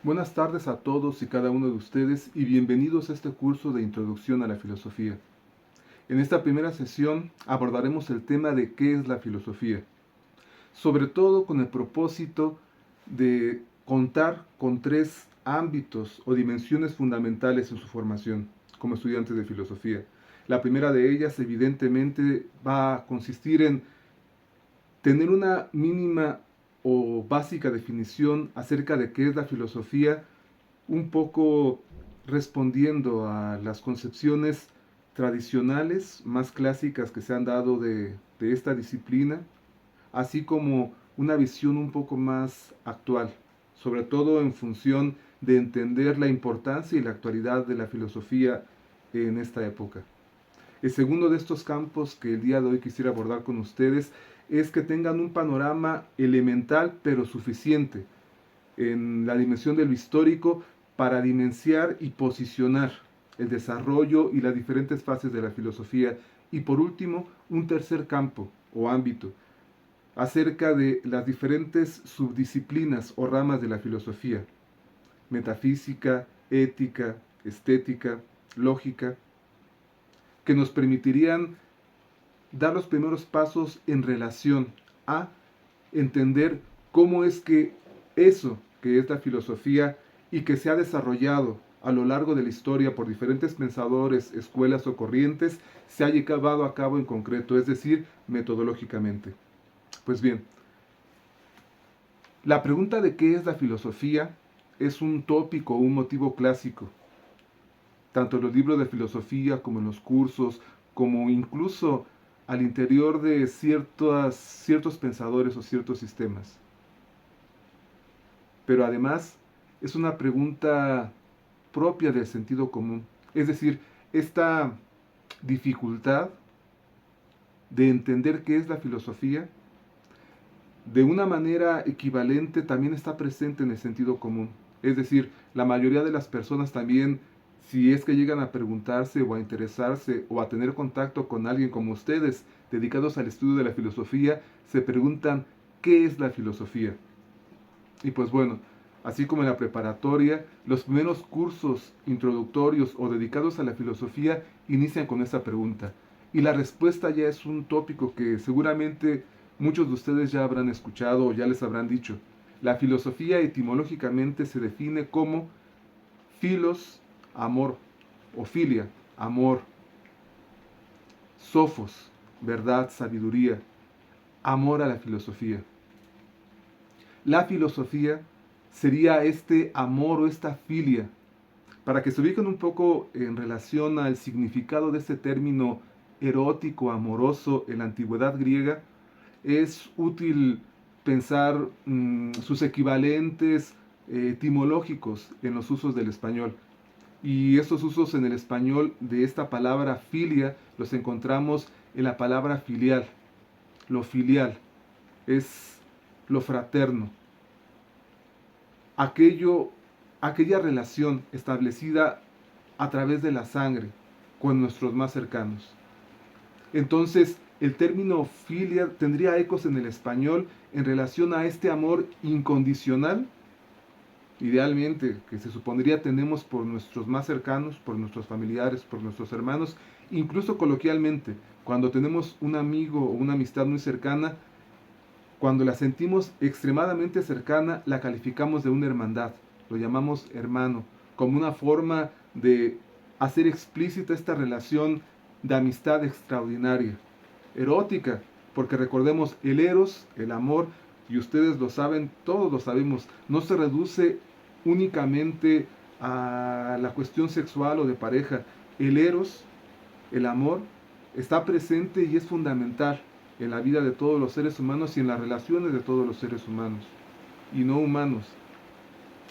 Buenas tardes a todos y cada uno de ustedes y bienvenidos a este curso de Introducción a la Filosofía. En esta primera sesión abordaremos el tema de qué es la filosofía, sobre todo con el propósito de contar con tres ámbitos o dimensiones fundamentales en su formación como estudiantes de filosofía. La primera de ellas evidentemente va a consistir en tener una mínima o básica definición acerca de qué es la filosofía, un poco respondiendo a las concepciones tradicionales más clásicas que se han dado de esta disciplina, así como una visión un poco más actual, sobre todo en función de entender la importancia y la actualidad de la filosofía en esta época. El segundo de estos campos que el día de hoy quisiera abordar con ustedes es que tengan un panorama elemental pero suficiente en la dimensión de lo histórico para dimensionar y posicionar el desarrollo y las diferentes fases de la filosofía. Y por último, un tercer campo o ámbito acerca de las diferentes subdisciplinas o ramas de la filosofía: metafísica, ética, estética, lógica, que nos permitirían dar los primeros pasos en relación a entender cómo es que eso que es la filosofía y que se ha desarrollado a lo largo de la historia por diferentes pensadores, escuelas o corrientes, se ha llevado a cabo en concreto, es decir, metodológicamente. Pues bien, la pregunta de qué es la filosofía es un tópico, un motivo clásico, tanto en los libros de filosofía como en los cursos, como incluso al interior de ciertos pensadores o ciertos sistemas. Pero además es una pregunta propia del sentido común. Es decir, esta dificultad de entender qué es la filosofía, de una manera equivalente también está presente en el sentido común. Es decir, la mayoría de las personas también, si es que llegan a preguntarse o a interesarse o a tener contacto con alguien como ustedes, dedicados al estudio de la filosofía, se preguntan qué es la filosofía. Y pues bueno, así como en la preparatoria, los primeros cursos introductorios o dedicados a la filosofía inician con esta pregunta. Y la respuesta ya es un tópico que seguramente muchos de ustedes ya habrán escuchado o ya les habrán dicho. La filosofía etimológicamente se define como filos, amor, o filia, amor, sofos, verdad, sabiduría, amor a la filosofía. La filosofía sería este amor o esta filia. Para que se ubiquen un poco en relación al significado de este término erótico, amoroso en la antigüedad griega, es útil pensar sus equivalentes etimológicos en los usos del español. Y estos usos en el español de esta palabra filia los encontramos en la palabra filial. Lo filial es lo fraterno, aquello, aquella relación establecida a través de la sangre con nuestros más cercanos. Entonces, el término filia tendría ecos en el español en relación a este amor incondicional, idealmente, que se supondría tenemos por nuestros más cercanos, por nuestros familiares, por nuestros hermanos, incluso coloquialmente, cuando tenemos un amigo o una amistad muy cercana, cuando la sentimos extremadamente cercana, la calificamos de una hermandad, lo llamamos hermano, como una forma de hacer explícita esta relación de amistad extraordinaria, erótica, porque recordemos, el eros, el amor, y ustedes lo saben, todos lo sabemos, no se reduce únicamente a la cuestión sexual o de pareja. El eros, el amor, está presente y es fundamental en la vida de todos los seres humanos y en las relaciones de todos los seres humanos y no humanos.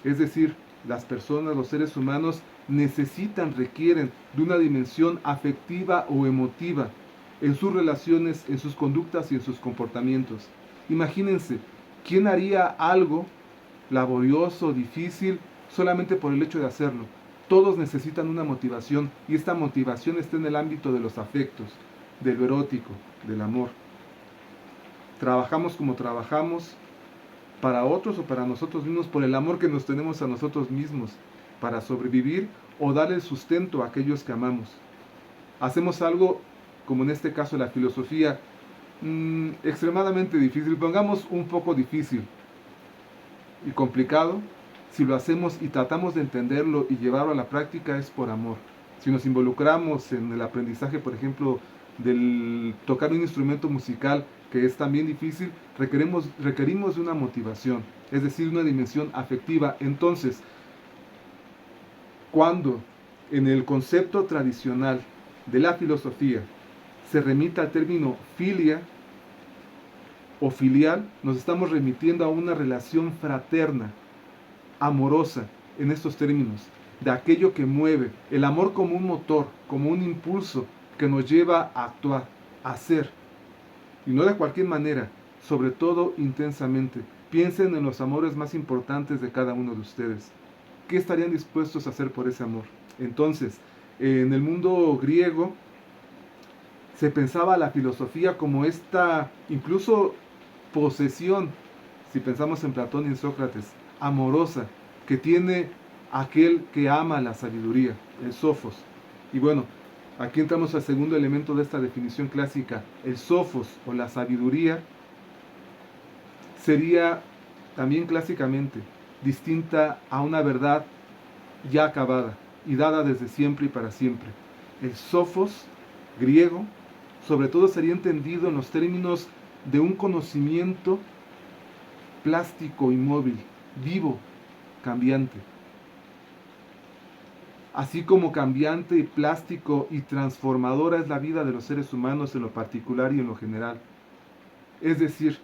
Es decir, las personas, los seres humanos necesitan, requieren de una dimensión afectiva o emotiva en sus relaciones, en sus conductas y en sus comportamientos. Imagínense, ¿quién haría algo laborioso, difícil, solamente por el hecho de hacerlo? Todos necesitan una motivación y esta motivación está en el ámbito de los afectos, de lo erótico, del amor. Trabajamos como trabajamos, para otros o para nosotros mismos, por el amor que nos tenemos a nosotros mismos, para sobrevivir o darle el sustento a aquellos que amamos. Hacemos algo, como en este caso la filosofía, extremadamente difícil, pongamos un poco difícil y complicado. Si lo hacemos y tratamos de entenderlo y llevarlo a la práctica, es por amor. Si nos involucramos en el aprendizaje, por ejemplo, del tocar un instrumento musical, que es también difícil, requerimos de una motivación, es decir, una dimensión afectiva. Entonces, cuando en el concepto tradicional de la filosofía se remita al término filia o filial, nos estamos remitiendo a una relación fraterna, amorosa, en estos términos, de aquello que mueve, el amor como un motor, como un impulso que nos lleva a actuar, a hacer, y no de cualquier manera, sobre todo intensamente. Piensen en los amores más importantes de cada uno de ustedes. ¿Qué estarían dispuestos a hacer por ese amor? Entonces, en el mundo griego se pensaba la filosofía como esta, incluso posesión, si pensamos en Platón y en Sócrates, amorosa, que tiene aquel que ama la sabiduría, el sofos. Y bueno, aquí entramos al segundo elemento de esta definición clásica. El sofos o la sabiduría sería también clásicamente distinta a una verdad ya acabada y dada desde siempre y para siempre. El sofos griego sobre todo sería entendido en los términos de un conocimiento plástico, inmóvil, vivo, cambiante. Así como cambiante y plástico y transformadora es la vida de los seres humanos en lo particular y en lo general. Es decir,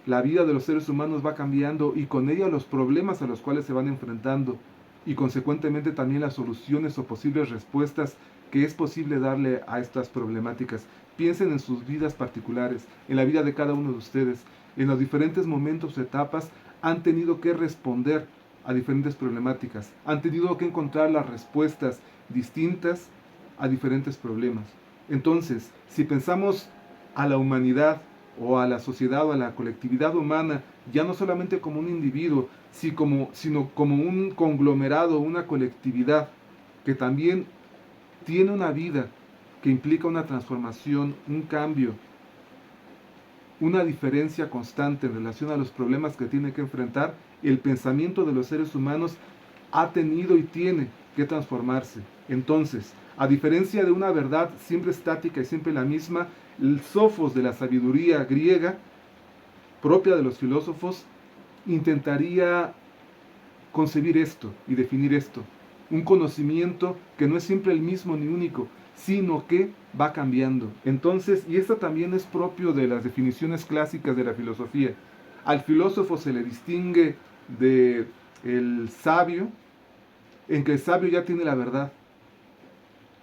la vida de los seres humanos va cambiando y con ella los problemas a los cuales se van enfrentando y consecuentemente también las soluciones o posibles respuestas que es posible darle a estas problemáticas. Piensen en sus vidas particulares, en la vida de cada uno de ustedes. En los diferentes momentos o etapas han tenido que responder a diferentes problemáticas, han tenido que encontrar las respuestas distintas a diferentes problemas. Entonces, si pensamos a la humanidad o a la sociedad o a la colectividad humana, ya no solamente como un individuo, sino como un conglomerado, una colectividad que también tiene una vida que implica una transformación, un cambio, una diferencia constante en relación a los problemas que tiene que enfrentar, el pensamiento de los seres humanos ha tenido y tiene que transformarse. Entonces, a diferencia de una verdad siempre estática y siempre la misma, el sofos de la sabiduría griega, propia de los filósofos, intentaría concebir esto y definir esto. Un conocimiento que no es siempre el mismo ni único, sino que va cambiando. Entonces, y esto también es propio de las definiciones clásicas de la filosofía. Al filósofo se le distingue de el sabio, en que el sabio ya tiene la verdad.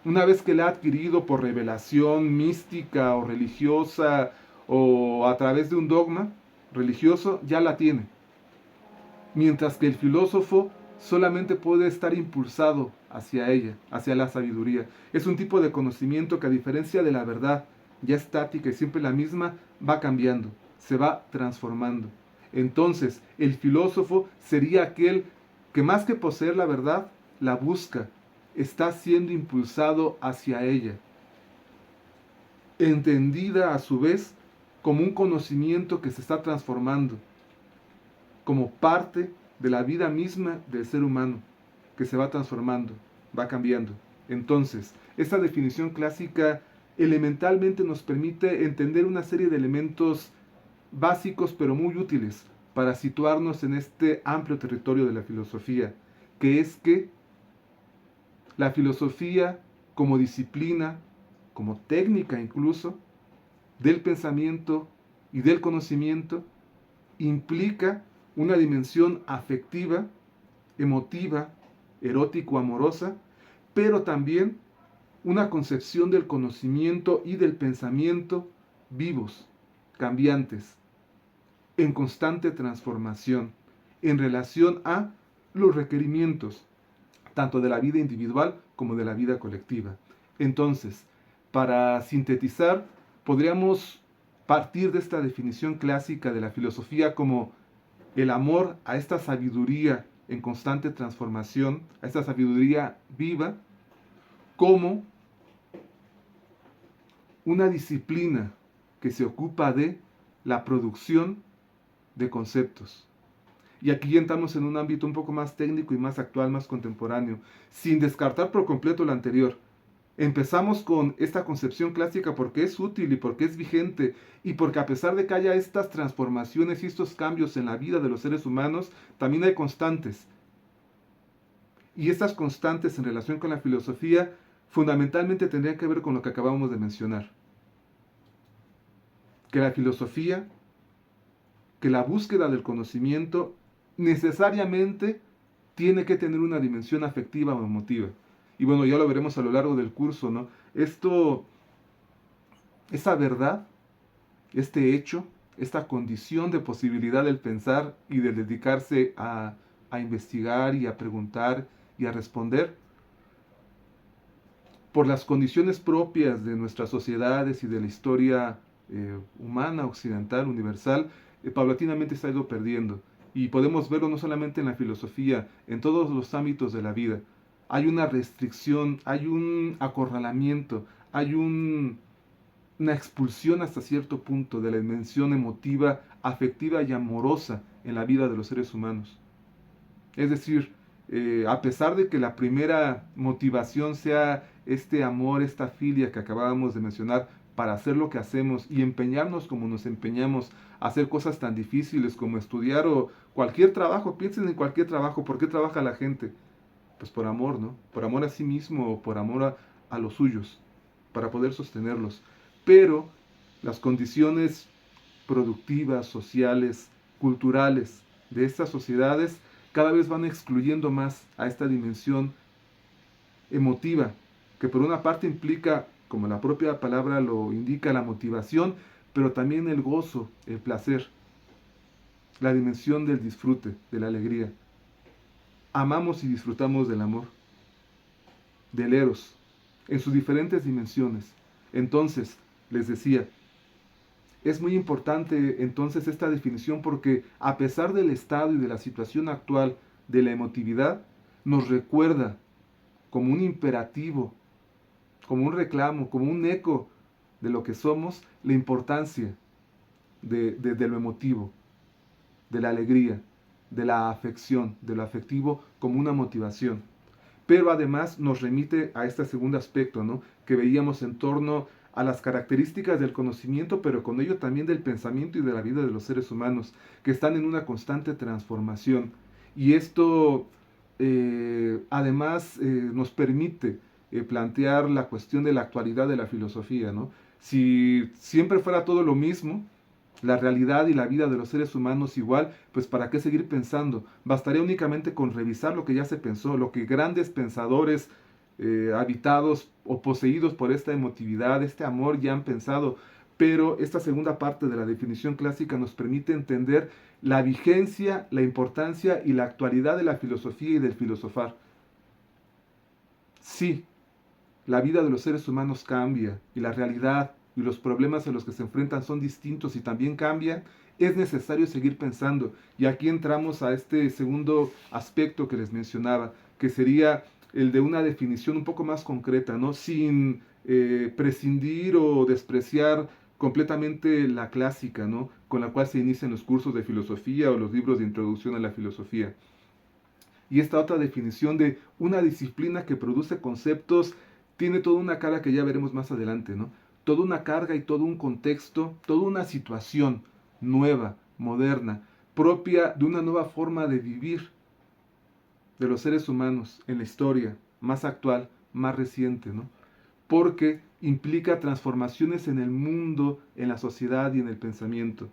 Una vez que la ha adquirido por revelación mística o religiosa o a través de un dogma religioso, ya la tiene. Mientras que el filósofo solamente puede estar impulsado hacia ella, hacia la sabiduría. Es un tipo de conocimiento que, a diferencia de la verdad ya estática y siempre la misma, va cambiando, se va transformando. Entonces, el filósofo sería aquel que, más que poseer la verdad, la busca, está siendo impulsado hacia ella, entendida a su vez como un conocimiento que se está transformando, como parte de la vida misma del ser humano, que se va transformando, va cambiando. Entonces, esta definición clásica elementalmente nos permite entender una serie de elementos básicos pero muy útiles para situarnos en este amplio territorio de la filosofía, que es que la filosofía como disciplina, como técnica incluso, del pensamiento y del conocimiento, implica una dimensión afectiva, emotiva, erótico-amorosa, pero también una concepción del conocimiento y del pensamiento vivos, cambiantes, en constante transformación, en relación a los requerimientos, tanto de la vida individual como de la vida colectiva. Entonces, para sintetizar, podríamos partir de esta definición clásica de la filosofía como el amor a esta sabiduría en constante transformación, a esta sabiduría viva, como una disciplina que se ocupa de la producción de conceptos. Y aquí ya entramos en un ámbito un poco más técnico y más actual, más contemporáneo, sin descartar por completo lo anterior. Empezamos con esta concepción clásica porque es útil y porque es vigente y porque a pesar de que haya estas transformaciones y estos cambios en la vida de los seres humanos, también hay constantes. Y estas constantes en relación con la filosofía fundamentalmente tendrían que ver con lo que acabamos de mencionar. Que la filosofía, que la búsqueda del conocimiento necesariamente tiene que tener una dimensión afectiva o emotiva. Y bueno, ya lo veremos a lo largo del curso, ¿no? Esa verdad, este hecho, esta condición de posibilidad del pensar y de dedicarse a investigar y a preguntar y a responder, por las condiciones propias de nuestras sociedades y de la historia humana, occidental, universal, paulatinamente se ha ido perdiendo. Y podemos verlo no solamente en la filosofía, en todos los ámbitos de la vida. Hay una restricción, hay un acorralamiento, hay una expulsión hasta cierto punto de la dimensión emotiva, afectiva y amorosa en la vida de los seres humanos. Es decir, a pesar de que la primera motivación sea este amor, esta filia que acabábamos de mencionar para hacer lo que hacemos y empeñarnos como nos empeñamos a hacer cosas tan difíciles como estudiar o cualquier trabajo, piensen en cualquier trabajo, ¿por qué trabaja la gente? Pues por amor, ¿no? Por amor a sí mismo o por amor a los suyos, para poder sostenerlos. Pero las condiciones productivas, sociales, culturales de estas sociedades cada vez van excluyendo más a esta dimensión emotiva, que por una parte implica, como la propia palabra lo indica, la motivación, pero también el gozo, el placer, la dimensión del disfrute, de la alegría. Amamos y disfrutamos del amor, del eros, en sus diferentes dimensiones. Entonces, les decía, es muy importante entonces esta definición porque a pesar del estado y de la situación actual de la emotividad, nos recuerda como un imperativo, como un reclamo, como un eco de lo que somos, la importancia de lo emotivo, de la alegría, de la afección, de lo afectivo como una motivación. Pero además nos remite a este segundo aspecto, ¿no? Que veíamos en torno a las características del conocimiento, pero con ello también del pensamiento y de la vida de los seres humanos, que están en una constante transformación. Y esto además nos permite plantear la cuestión de la actualidad de la filosofía, ¿no? Si siempre fuera todo lo mismo, la realidad y la vida de los seres humanos igual, pues ¿para qué seguir pensando? Bastaría únicamente con revisar lo que ya se pensó, lo que grandes pensadores habitados o poseídos por esta emotividad, este amor ya han pensado. Pero esta segunda parte de la definición clásica nos permite entender la vigencia, la importancia y la actualidad de la filosofía y del filosofar. Sí, la vida de los seres humanos cambia y la realidad y los problemas a los que se enfrentan son distintos y también cambian, es necesario seguir pensando. Y aquí entramos a este segundo aspecto que les mencionaba, que sería el de una definición un poco más concreta, ¿no? Sin prescindir o despreciar completamente la clásica, ¿no? Con la cual se inician los cursos de filosofía o los libros de introducción a la filosofía. Y esta otra definición de una disciplina que produce conceptos tiene toda una cara que ya veremos más adelante, ¿no? Toda una carga y todo un contexto, toda una situación nueva, moderna, propia de una nueva forma de vivir de los seres humanos en la historia más actual, más reciente, ¿no? Porque implica transformaciones en el mundo, en la sociedad y en el pensamiento.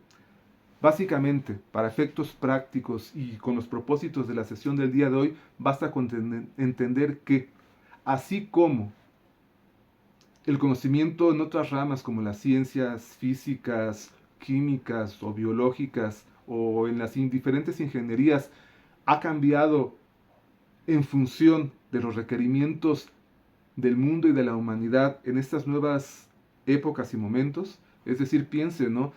Básicamente, para efectos prácticos y con los propósitos de la sesión del día de hoy, basta con entender que, así como el conocimiento en otras ramas como las ciencias físicas, químicas o biológicas o en las diferentes ingenierías ha cambiado en función de los requerimientos del mundo y de la humanidad en estas nuevas épocas y momentos. Es decir, piense, ¿no?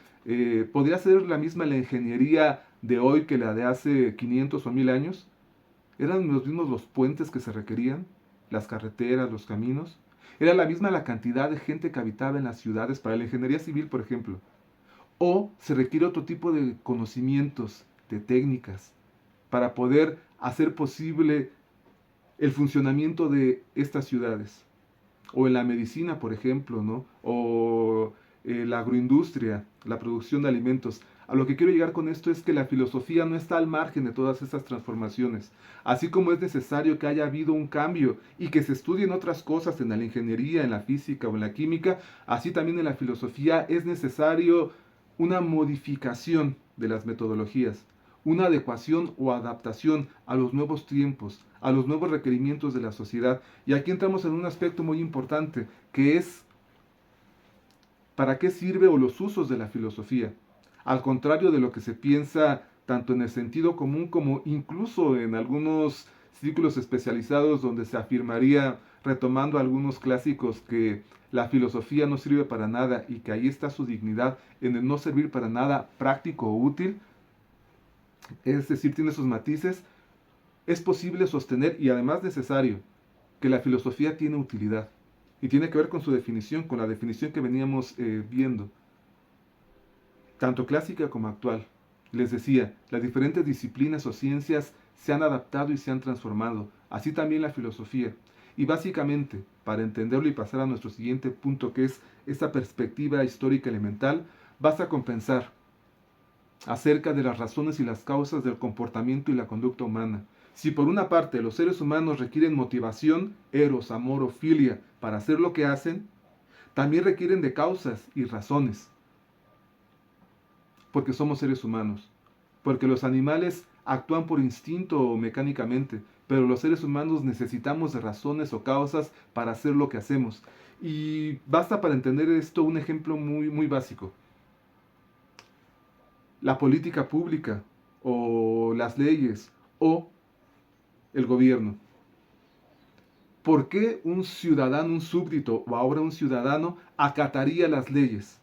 Podría ser la misma la ingeniería de hoy que la de hace 500 o 1000 años? ¿Eran los mismos los puentes que se requerían? ¿Las carreteras, los caminos? ¿Era la misma la cantidad de gente que habitaba en las ciudades para la ingeniería civil, por ejemplo? ¿O se requiere otro tipo de conocimientos, de técnicas, para poder hacer posible el funcionamiento de estas ciudades? O en la medicina, por ejemplo, ¿no? O la agroindustria, la producción de alimentos. A lo que quiero llegar con esto es que la filosofía no está al margen de todas estas transformaciones. Así como es necesario que haya habido un cambio y que se estudien otras cosas en la ingeniería, en la física o en la química, así también en la filosofía es necesario una modificación de las metodologías, una adecuación o adaptación a los nuevos tiempos, a los nuevos requerimientos de la sociedad. Y aquí entramos en un aspecto muy importante, que es ¿para qué sirve o los usos de la filosofía? Al contrario de lo que se piensa tanto en el sentido común como incluso en algunos círculos especializados donde se afirmaría, retomando algunos clásicos, que la filosofía no sirve para nada y que ahí está su dignidad en el no servir para nada práctico o útil, es decir, tiene sus matices. Es posible sostener, y además necesario, que la filosofía tiene utilidad. Y tiene que ver con su definición, con la definición que veníamos viendo, tanto clásica como actual. Les decía, las diferentes disciplinas o ciencias se han adaptado y se han transformado, así también la filosofía. Y básicamente, para entenderlo y pasar a nuestro siguiente punto, que es esta perspectiva histórica elemental, basta con pensar acerca de las razones y las causas del comportamiento y la conducta humana. Si por una parte los seres humanos requieren motivación, eros, amor o filia para hacer lo que hacen, también requieren de causas y razones, porque somos seres humanos, porque los animales actúan por instinto o mecánicamente, pero los seres humanos necesitamos de razones o causas para hacer lo que hacemos. Y basta para entender esto un ejemplo muy básico. La política pública o las leyes o el gobierno. ¿Por qué un ciudadano, un súbdito o ahora un ciudadano acataría las leyes?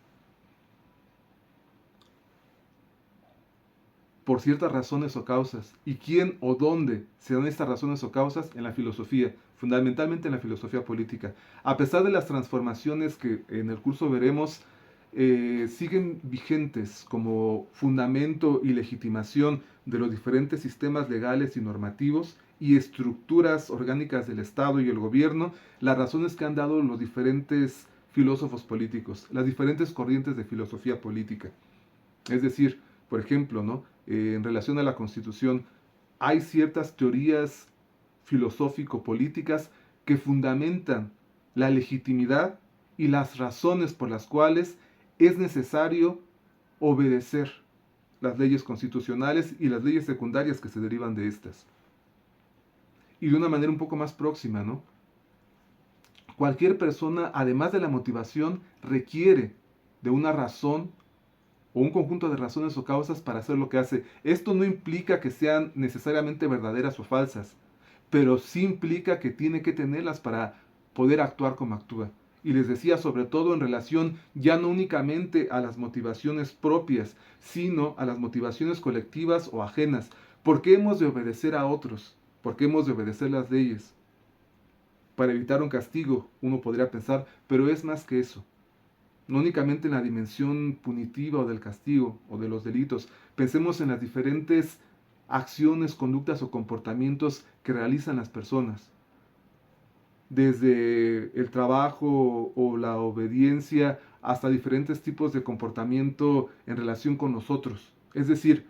Por ciertas razones o causas. ¿Y quién o dónde se dan estas razones o causas? En la filosofía, fundamentalmente en la filosofía política. A pesar de las transformaciones que en el curso veremos, siguen vigentes como fundamento y legitimación de los diferentes sistemas legales y normativos y estructuras orgánicas del Estado y el gobierno, las razones que han dado los diferentes filósofos políticos, las diferentes corrientes de filosofía política. Es decir, por ejemplo, ¿no? En relación a la Constitución, hay ciertas teorías filosófico-políticas que fundamentan la legitimidad y las razones por las cuales es necesario obedecer las leyes constitucionales y las leyes secundarias que se derivan de estas. Y de una manera un poco más próxima, ¿no? Cualquier persona, además de la motivación, requiere de una razón o un conjunto de razones o causas para hacer lo que hace. Esto no implica que sean necesariamente verdaderas o falsas, pero sí implica que tiene que tenerlas para poder actuar como actúa. Y les decía, sobre todo en relación ya no únicamente a las motivaciones propias, sino a las motivaciones colectivas o ajenas. ¿Por qué hemos de obedecer a otros? ¿Por qué hemos de obedecer las leyes? Para evitar un castigo, uno podría pensar, pero es más que eso. No únicamente en la dimensión punitiva o del castigo o de los delitos. Pensemos en las diferentes acciones, conductas o comportamientos que realizan las personas. Desde el trabajo o la obediencia hasta diferentes tipos de comportamiento en relación con nosotros. Es decir,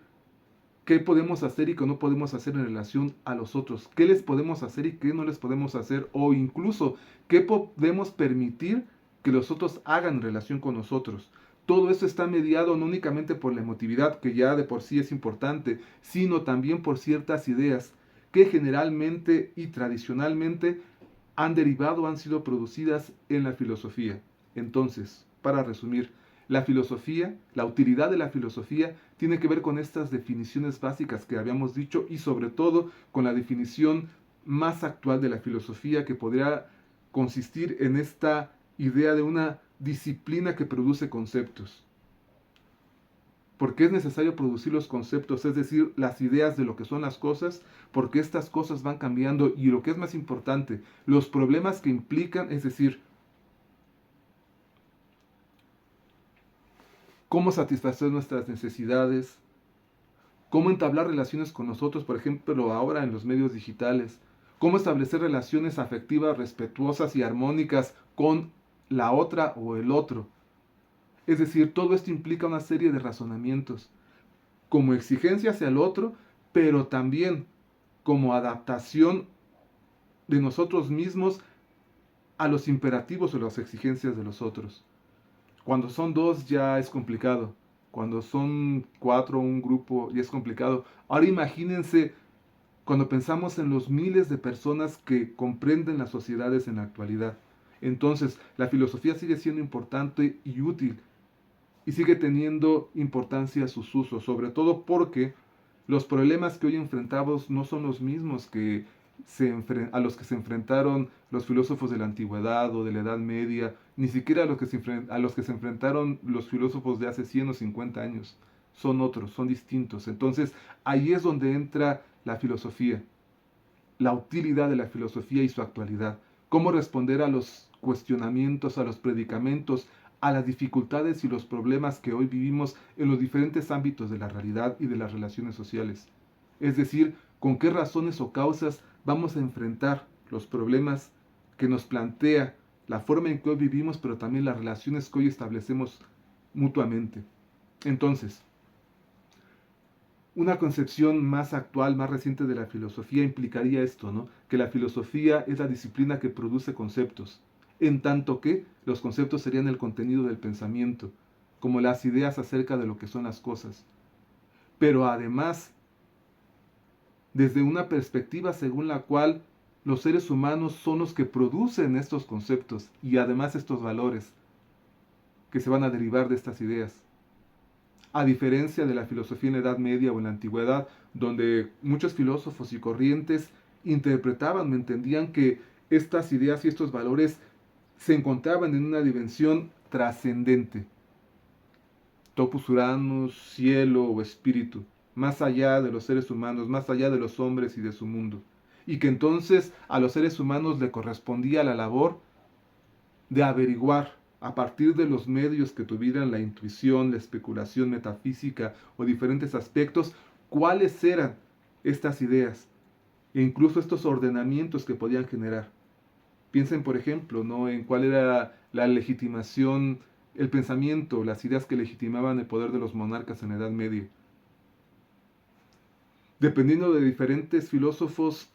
qué podemos hacer y qué no podemos hacer en relación a los otros. Qué les podemos hacer y qué no les podemos hacer. O incluso, qué podemos permitir que los otros hagan en relación con nosotros. Todo esto está mediado no únicamente por la emotividad, que ya de por sí es importante, sino también por ciertas ideas que generalmente y tradicionalmente han derivado, han sido producidas en la filosofía. Entonces, para resumir, la filosofía, la utilidad de la filosofía tiene que ver con estas definiciones básicas que habíamos dicho y sobre todo con la definición más actual de la filosofía, que podría consistir en esta idea de una disciplina que produce conceptos. ¿Por qué es necesario producir los conceptos, es decir, las ideas de lo que son las cosas? Porque estas cosas van cambiando y lo que es más importante, los problemas que implican, es decir, cómo satisfacer nuestras necesidades, cómo entablar relaciones con nosotros, por ejemplo, ahora en los medios digitales, cómo establecer relaciones afectivas respetuosas y armónicas con la otra o el otro. Es decir, todo esto implica una serie de razonamientos, como exigencia hacia el otro, pero también como adaptación de nosotros mismos a los imperativos o las exigencias de los otros. Cuando son dos ya es complicado. Cuando son cuatro, un grupo, ya es complicado. Ahora imagínense cuando pensamos en los miles de personas que comprenden las sociedades en la actualidad. Entonces, la filosofía sigue siendo importante y útil y sigue teniendo importancia sus usos, sobre todo porque los problemas que hoy enfrentamos no son los mismos que a los que se enfrentaron los filósofos de la antigüedad o de la Edad Media, ni siquiera a los que se enfrentaron los filósofos de hace 100 o 50 años. Son otros, son distintos. Entonces, ahí es donde entra la filosofía, la utilidad de la filosofía y su actualidad. Cómo responder a los cuestionamientos, a los predicamentos, a las dificultades y los problemas que hoy vivimos en los diferentes ámbitos de la realidad y de las relaciones sociales. Es decir, con qué razones o causas vamos a enfrentar los problemas que nos plantea la forma en que hoy vivimos, pero también las relaciones que hoy establecemos mutuamente. Entonces, una concepción más actual, más reciente de la filosofía implicaría esto, ¿no? Que la filosofía es la disciplina que produce conceptos, en tanto que los conceptos serían el contenido del pensamiento, como las ideas acerca de lo que son las cosas. Pero además, desde una perspectiva según la cual los seres humanos son los que producen estos conceptos y además estos valores que se van a derivar de estas ideas. A diferencia de la filosofía en la Edad Media o en la Antigüedad, donde muchos filósofos y corrientes interpretaban o entendían que estas ideas y estos valores se encontraban en una dimensión trascendente, topus uranus, cielo o espíritu, más allá de los seres humanos, más allá de los hombres y de su mundo, y que entonces a los seres humanos le correspondía la labor de averiguar a partir de los medios que tuvieran la intuición, la especulación metafísica o diferentes aspectos, cuáles eran estas ideas e incluso estos ordenamientos que podían generar. Piensen, por ejemplo, ¿no?, en cuál era la legitimación, el pensamiento, las ideas que legitimaban el poder de los monarcas en la Edad Media. Dependiendo de diferentes filósofos,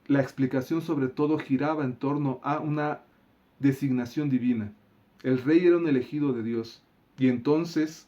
la explicación sobre todo giraba en torno a una designación divina. El rey era un elegido de Dios y entonces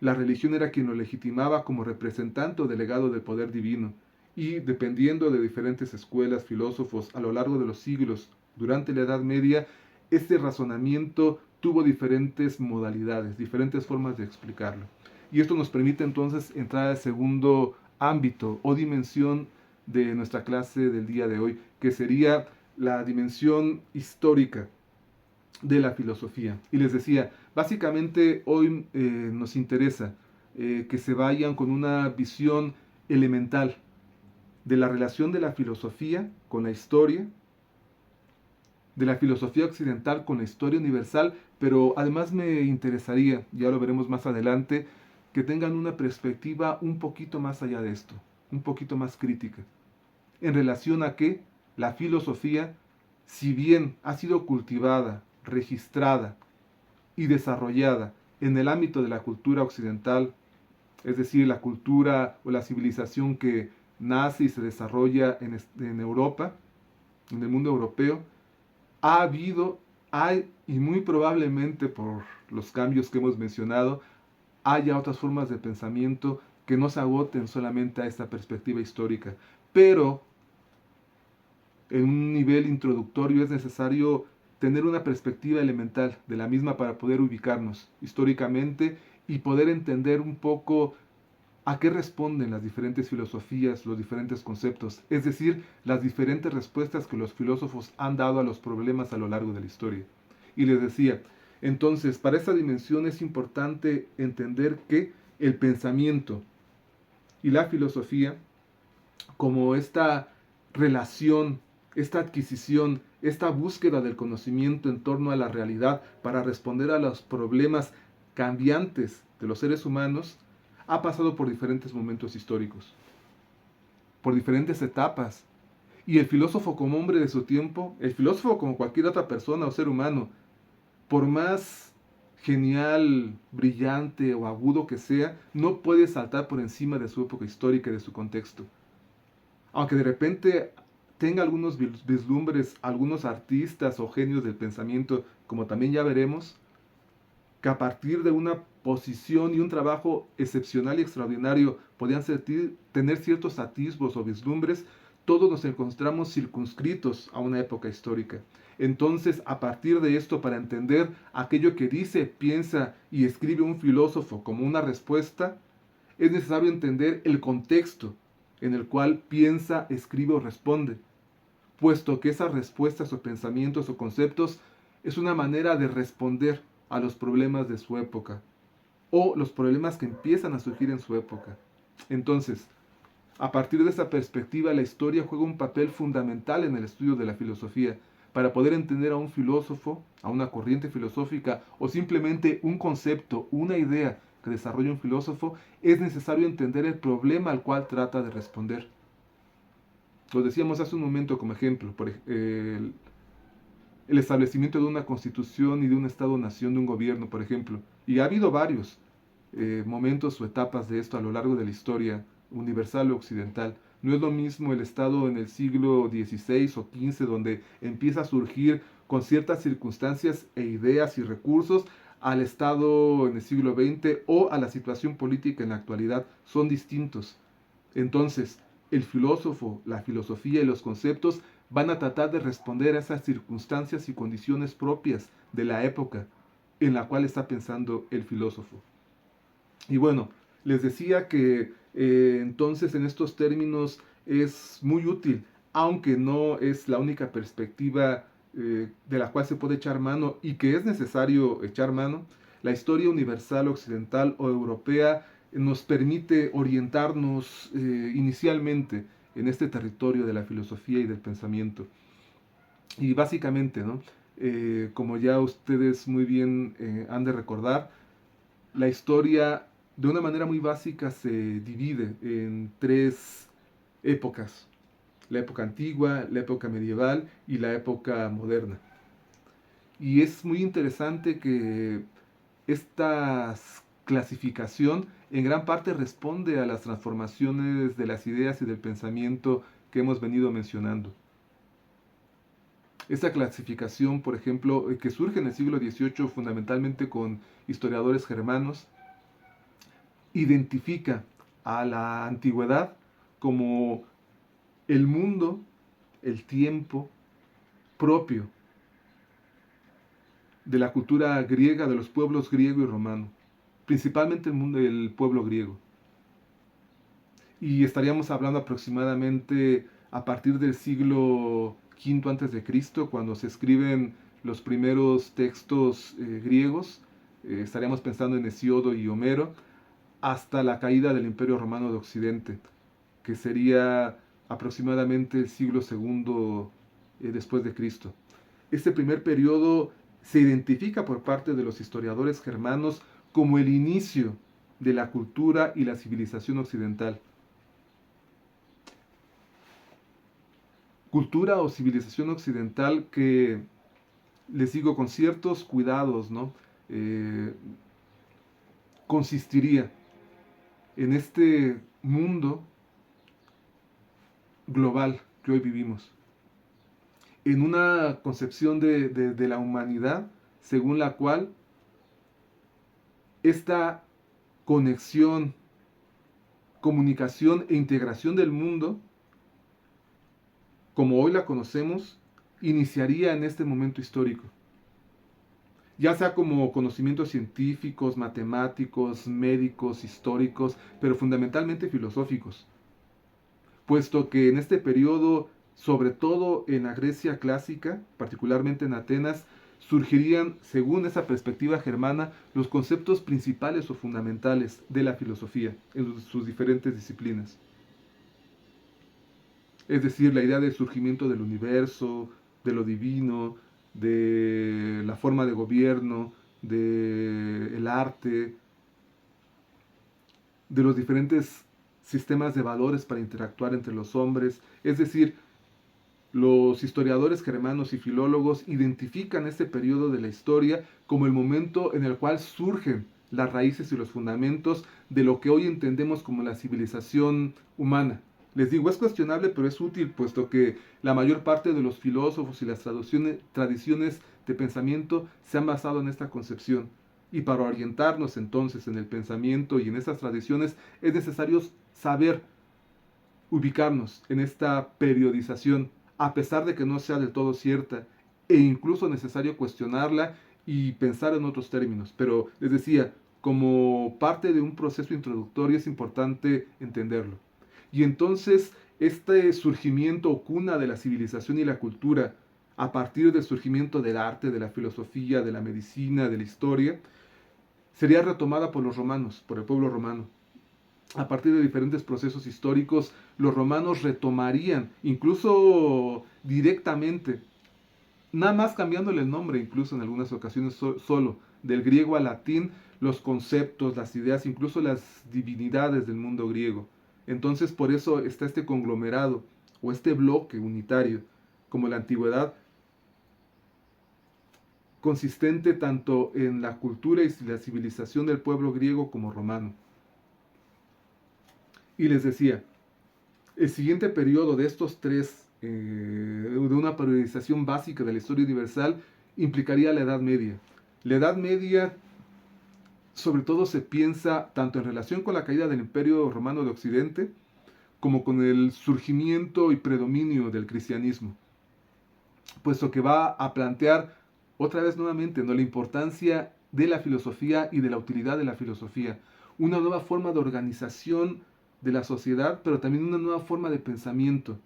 la religión era quien lo legitimaba como representante o delegado del poder divino. Y dependiendo de diferentes escuelas, filósofos a lo largo de los siglos durante la Edad Media, este razonamiento tuvo diferentes modalidades, diferentes formas de explicarlo. Y esto nos permite entonces entrar al segundo ámbito o dimensión de nuestra clase del día de hoy, que sería la dimensión histórica de la filosofía. Y les decía, básicamente hoy nos interesa que se vayan con una visión elemental de la relación de la filosofía con la historia, de la filosofía occidental con la historia universal, pero además me interesaría, ya lo veremos más adelante, que tengan una perspectiva un poquito más allá de esto, un poquito más crítica, en relación a que la filosofía, si bien ha sido cultivada, registrada y desarrollada en el ámbito de la cultura occidental, es decir, la cultura o la civilización que nace y se desarrolla en Europa, en el mundo europeo, ha habido, hay y muy probablemente por los cambios que hemos mencionado, haya otras formas de pensamiento que no se agoten solamente a esta perspectiva histórica. Pero en un nivel introductorio es necesario tener una perspectiva elemental de la misma para poder ubicarnos históricamente y poder entender un poco a qué responden las diferentes filosofías, los diferentes conceptos, es decir, las diferentes respuestas que los filósofos han dado a los problemas a lo largo de la historia. Y les decía, Entonces, para esta dimensión es importante entender que el pensamiento y la filosofía, como esta relación, esta adquisición, esta búsqueda del conocimiento en torno a la realidad para responder a los problemas cambiantes de los seres humanos, ha pasado por diferentes momentos históricos, por diferentes etapas. Y el filósofo como hombre de su tiempo, el filósofo como cualquier otra persona o ser humano, por más genial, brillante o agudo que sea, no puede saltar por encima de su época histórica y de su contexto. Aunque de repente tenga algunos vislumbres, algunos artistas o genios del pensamiento, como también ya veremos, que a partir de una posición y un trabajo excepcional y extraordinario podían tener ciertos atisbos o vislumbres, todos nos encontramos circunscritos a una época histórica. Entonces, a partir de esto, para entender aquello que dice, piensa y escribe un filósofo como una respuesta, es necesario entender el contexto en el cual piensa, escribe o responde, puesto que esas respuestas o pensamientos o conceptos es una manera de responder a los problemas de su época o los problemas que empiezan a surgir en su época. Entonces, a partir de esa perspectiva, la historia juega un papel fundamental en el estudio de la filosofía. Para poder entender a un filósofo, a una corriente filosófica o simplemente un concepto, una idea que desarrolla un filósofo, es necesario entender el problema al cual trata de responder. Lo decíamos hace un momento como ejemplo, el establecimiento de una constitución y de un Estado-nación, de un gobierno, por ejemplo. Y ha habido varios momentos o etapas de esto a lo largo de la historia universal o occidental. No es lo mismo el Estado en el siglo XVI o XV, donde empieza a surgir con ciertas circunstancias e ideas y recursos, al Estado en el siglo XX o a la situación política en la actualidad. Son distintos. Entonces, el filósofo, la filosofía y los conceptos van a tratar de responder a esas circunstancias y condiciones propias de la época en la cual está pensando el filósofo. Y bueno, les decía que entonces en estos términos es muy útil, aunque no es la única perspectiva de la cual se puede echar mano y que es necesario echar mano, la historia universal, occidental o europea nos permite orientarnos inicialmente en este territorio de la filosofía y del pensamiento. Y básicamente, ¿no? Como ya ustedes muy bien han de recordar, la historia de una manera muy básica se divide en tres épocas: la época antigua, la época medieval y la época moderna. Y es muy interesante que esta clasificación en gran parte responde a las transformaciones de las ideas y del pensamiento que hemos venido mencionando. Esta clasificación, por ejemplo, que surge en el siglo XVIII fundamentalmente con historiadores germanos, identifica a la antigüedad como el mundo, el tiempo propio de la cultura griega, de los pueblos griego y romano, principalmente el mundo del pueblo griego. Y estaríamos hablando aproximadamente a partir del siglo V antes de Cristo, cuando se escriben los primeros textos griegos. Estaríamos pensando en Hesiodo y Homero, hasta la caída del Imperio Romano de Occidente, que sería aproximadamente el siglo II después de Cristo. Este primer periodo se identifica por parte de los historiadores germanos como el inicio de la cultura y la civilización occidental. Cultura o civilización occidental que, les digo con ciertos cuidados, ¿no? Consistiría en este mundo global que hoy vivimos, en una concepción de la humanidad según la cual esta conexión, comunicación e integración del mundo, como hoy la conocemos, iniciaría en este momento histórico. Ya sea como conocimientos científicos, matemáticos, médicos, históricos, pero fundamentalmente filosóficos, puesto que en este periodo, sobre todo en la Grecia clásica, particularmente en Atenas, surgirían, según esa perspectiva germana, los conceptos principales o fundamentales de la filosofía en sus diferentes disciplinas. Es decir, la idea del surgimiento del universo, de lo divino, de la forma de gobierno, del arte, de los diferentes sistemas de valores para interactuar entre los hombres. Es decir, los historiadores germanos y filólogos identifican este periodo de la historia como el momento en el cual surgen las raíces y los fundamentos de lo que hoy entendemos como la civilización humana. Les digo, es cuestionable, pero es útil, puesto que la mayor parte de los filósofos y las tradiciones de pensamiento se han basado en esta concepción. Y para orientarnos entonces en el pensamiento y en estas tradiciones es necesario saber ubicarnos en esta periodización, a pesar de que no sea del todo cierta, e incluso necesario cuestionarla y pensar en otros términos. Pero les decía, como parte de un proceso introductorio es importante entenderlo. Y entonces este surgimiento o cuna de la civilización y la cultura, a partir del surgimiento del arte, de la filosofía, de la medicina, de la historia, sería retomada por los romanos, por el pueblo romano. A partir de diferentes procesos históricos, los romanos retomarían, incluso directamente, nada más cambiándole el nombre, incluso en algunas ocasiones solo, del griego al latín, los conceptos, las ideas, incluso las divinidades del mundo griego. Entonces, por eso está este conglomerado o este bloque unitario, como la antigüedad, consistente tanto en la cultura y la civilización del pueblo griego como romano. Y les decía, el siguiente periodo de estos tres, de una periodización básica de la historia universal, implicaría la Edad Media. La Edad Media, sobre todo, se piensa tanto en relación con la caída del Imperio Romano de Occidente, como con el surgimiento y predominio del cristianismo, puesto que va a plantear otra vez nuevamente, ¿no?, la importancia de la filosofía y de la utilidad de la filosofía, una nueva forma de organización de la sociedad, pero también una nueva forma de pensamiento,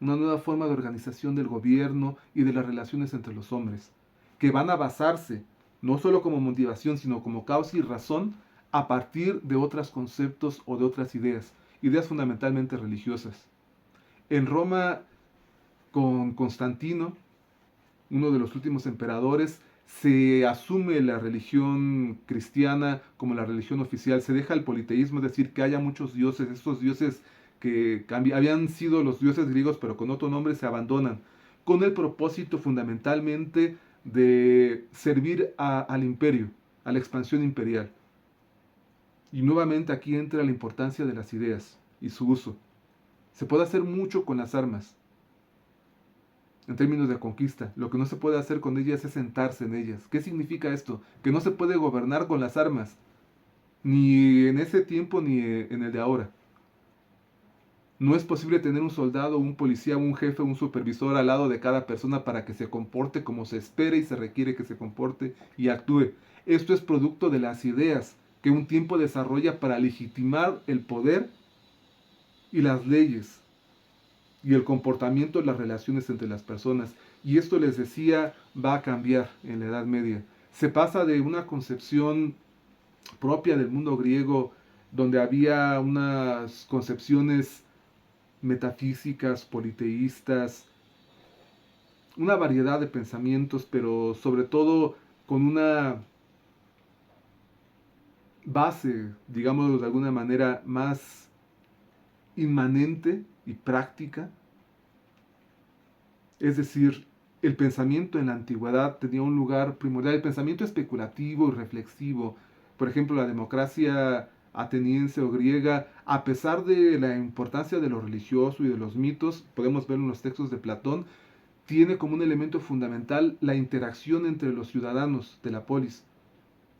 una nueva forma de organización del gobierno y de las relaciones entre los hombres, que van a basarse no solo como motivación, sino como causa y razón a partir de otros conceptos o de otras ideas, ideas fundamentalmente religiosas. En Roma, con Constantino, uno de los últimos emperadores, se asume la religión cristiana como la religión oficial, se deja el politeísmo, es decir, que haya muchos dioses, estos dioses que habían sido los dioses griegos pero con otro nombre se abandonan, con el propósito fundamentalmente de servir al imperio, a la expansión imperial. Y nuevamente aquí entra la importancia de las ideas y su uso. Se puede hacer mucho con las armas, en términos de conquista. Lo que no se puede hacer con ellas es sentarse en ellas. ¿Qué significa esto? Que no se puede gobernar con las armas, ni en ese tiempo ni en el de ahora. No es posible tener un soldado, un policía, un jefe, un supervisor al lado de cada persona para que se comporte como se espera y se requiere que se comporte y actúe. Esto es producto de las ideas que un tiempo desarrolla para legitimar el poder y las leyes y el comportamiento de las relaciones entre las personas. Y esto, les decía, va a cambiar en la Edad Media. Se pasa de una concepción propia del mundo griego, donde había unas concepciones metafísicas, politeístas, una variedad de pensamientos, pero sobre todo con una base, digamos de alguna manera, más inmanente y práctica. Es decir, el pensamiento en la antigüedad tenía un lugar primordial, el pensamiento especulativo y reflexivo. Por ejemplo, la democracia ateniense o griega, a pesar de la importancia de lo religioso y de los mitos, podemos verlo en los textos de Platón, tiene como un elemento fundamental la interacción entre los ciudadanos de la polis,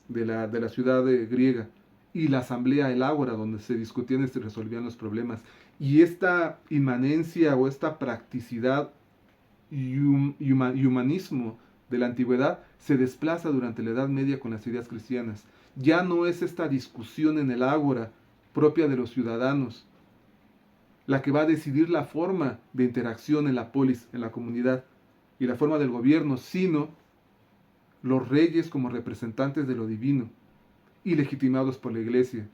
de la ciudad griega, y la asamblea, el ágora, donde se discutían y se resolvían los problemas. Y esta inmanencia o esta practicidad y humanismo de la antigüedad se desplaza durante la Edad Media con las ideas cristianas. Ya no es esta discusión en el ágora propia de los ciudadanos la que va a decidir la forma de interacción en la polis, en la comunidad, y la forma del gobierno, sino los reyes como representantes de lo divino y legitimados por la iglesia.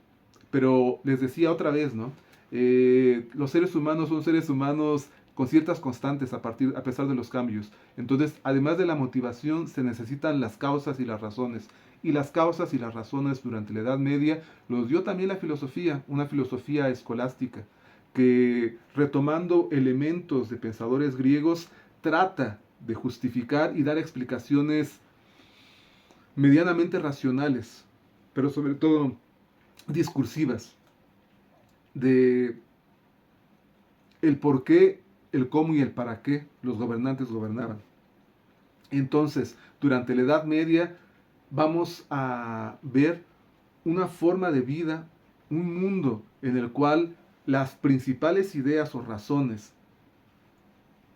Pero les decía otra vez, ¿no? Los seres humanos son seres humanos con ciertas constantes a pesar de los cambios. Entonces, además de la motivación, se necesitan las causas y las razones. Y las causas y las razones durante la Edad Media los dio también la filosofía, una filosofía escolástica, que retomando elementos de pensadores griegos, trata de justificar y dar explicaciones medianamente racionales, pero sobre todo discursivas, de el por qué, el cómo y el para qué los gobernantes gobernaban. Entonces, durante la Edad Media vamos a ver una forma de vida, un mundo en el cual las principales ideas o razones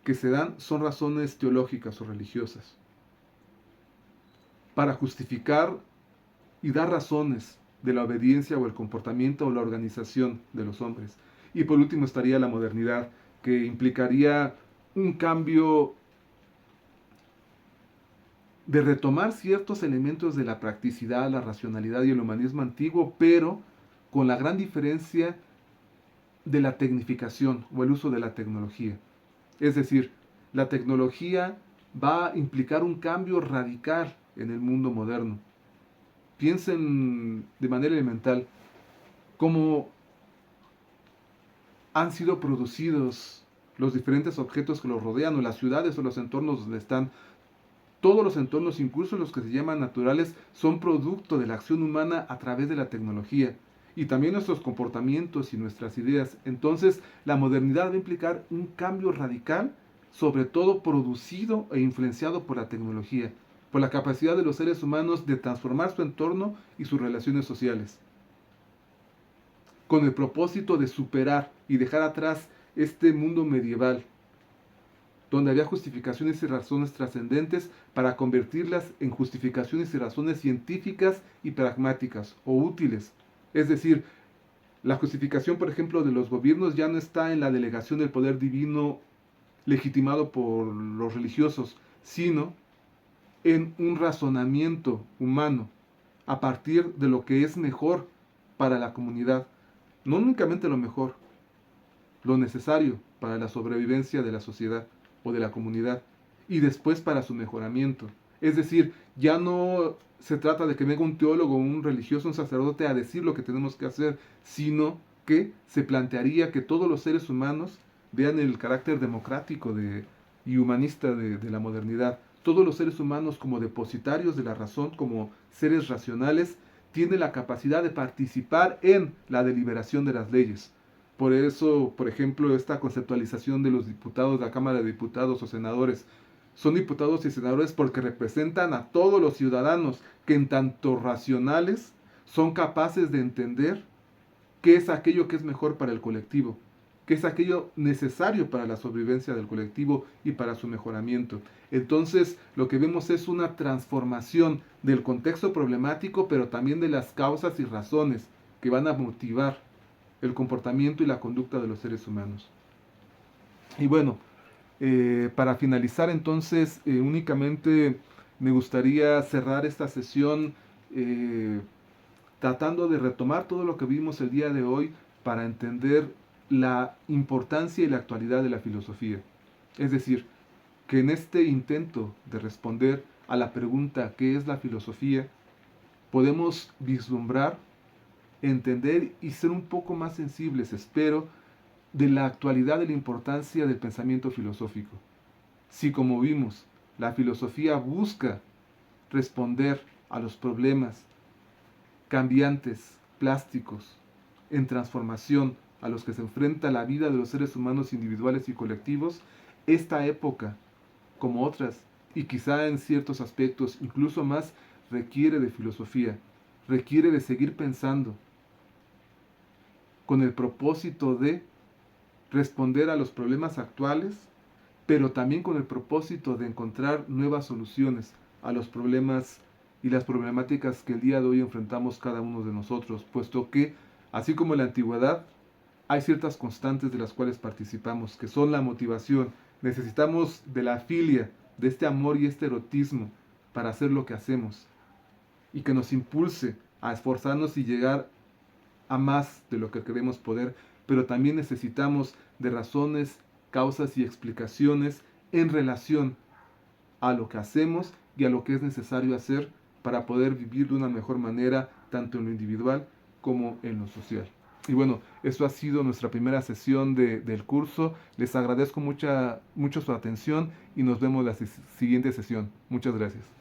que se dan son razones teológicas o religiosas, para justificar y dar razones de la obediencia o el comportamiento o la organización de los hombres. Y por último estaría la modernidad, que implicaría un cambio de retomar ciertos elementos de la practicidad, la racionalidad y el humanismo antiguo, pero con la gran diferencia de la tecnificación o el uso de la tecnología. Es decir, la tecnología va a implicar un cambio radical en el mundo moderno. Piensen de manera elemental cómo han sido producidos los diferentes objetos que los rodean, o las ciudades o los entornos donde están. Todos los entornos, incluso los que se llaman naturales, son producto de la acción humana a través de la tecnología. Y también nuestros comportamientos y nuestras ideas. Entonces, la modernidad va a implicar un cambio radical, sobre todo producido e influenciado por la tecnología, por la capacidad de los seres humanos de transformar su entorno y sus relaciones sociales, con el propósito de superar y dejar atrás este mundo medieval, donde había justificaciones y razones trascendentes, para convertirlas en justificaciones y razones científicas y pragmáticas o útiles. Es decir, la justificación, por ejemplo, de los gobiernos ya no está en la delegación del poder divino legitimado por los religiosos, sino en un razonamiento humano a partir de lo que es mejor para la comunidad. No únicamente lo mejor, lo necesario para la sobrevivencia de la sociedad o de la comunidad, y después para su mejoramiento. Es decir, ya no se trata de que venga un teólogo, un religioso, un sacerdote a decir lo que tenemos que hacer, sino que se plantearía que todos los seres humanos vean el carácter democrático y humanista de la modernidad. Todos los seres humanos, como depositarios de la razón, como seres racionales, tienen la capacidad de participar en la deliberación de las leyes. Por eso, por ejemplo, esta conceptualización de los diputados de la Cámara de Diputados o senadores, son diputados y senadores porque representan a todos los ciudadanos, que en tanto racionales son capaces de entender qué es aquello que es mejor para el colectivo, qué es aquello necesario para la sobrevivencia del colectivo y para su mejoramiento. Entonces, lo que vemos es una transformación del contexto problemático, pero también de las causas y razones que van a motivar el comportamiento y la conducta de los seres humanos. Y bueno, para finalizar entonces, únicamente me gustaría cerrar esta sesión tratando de retomar todo lo que vimos el día de hoy para entender la importancia y la actualidad de la filosofía. Es decir, que en este intento de responder a la pregunta ¿qué es la filosofía?, podemos vislumbrar, entender y ser un poco más sensibles, espero, de la actualidad y la importancia del pensamiento filosófico. Si, como vimos, la filosofía busca responder a los problemas cambiantes, plásticos, en transformación, a los que se enfrenta la vida de los seres humanos individuales y colectivos, esta época, como otras, y quizá en ciertos aspectos incluso más, requiere de filosofía, requiere de seguir pensando, con el propósito de responder a los problemas actuales, pero también con el propósito de encontrar nuevas soluciones a los problemas y las problemáticas que el día de hoy enfrentamos cada uno de nosotros, puesto que, así como en la antigüedad, hay ciertas constantes de las cuales participamos, que son la motivación. Necesitamos de la filia, de este amor y este erotismo para hacer lo que hacemos y que nos impulse a esforzarnos y llegar a más de lo que queremos poder, pero también necesitamos de razones, causas y explicaciones en relación a lo que hacemos y a lo que es necesario hacer para poder vivir de una mejor manera, tanto en lo individual como en lo social. Y bueno, eso ha sido nuestra primera sesión del curso. Les agradezco mucho su atención y nos vemos en la siguiente sesión. Muchas gracias.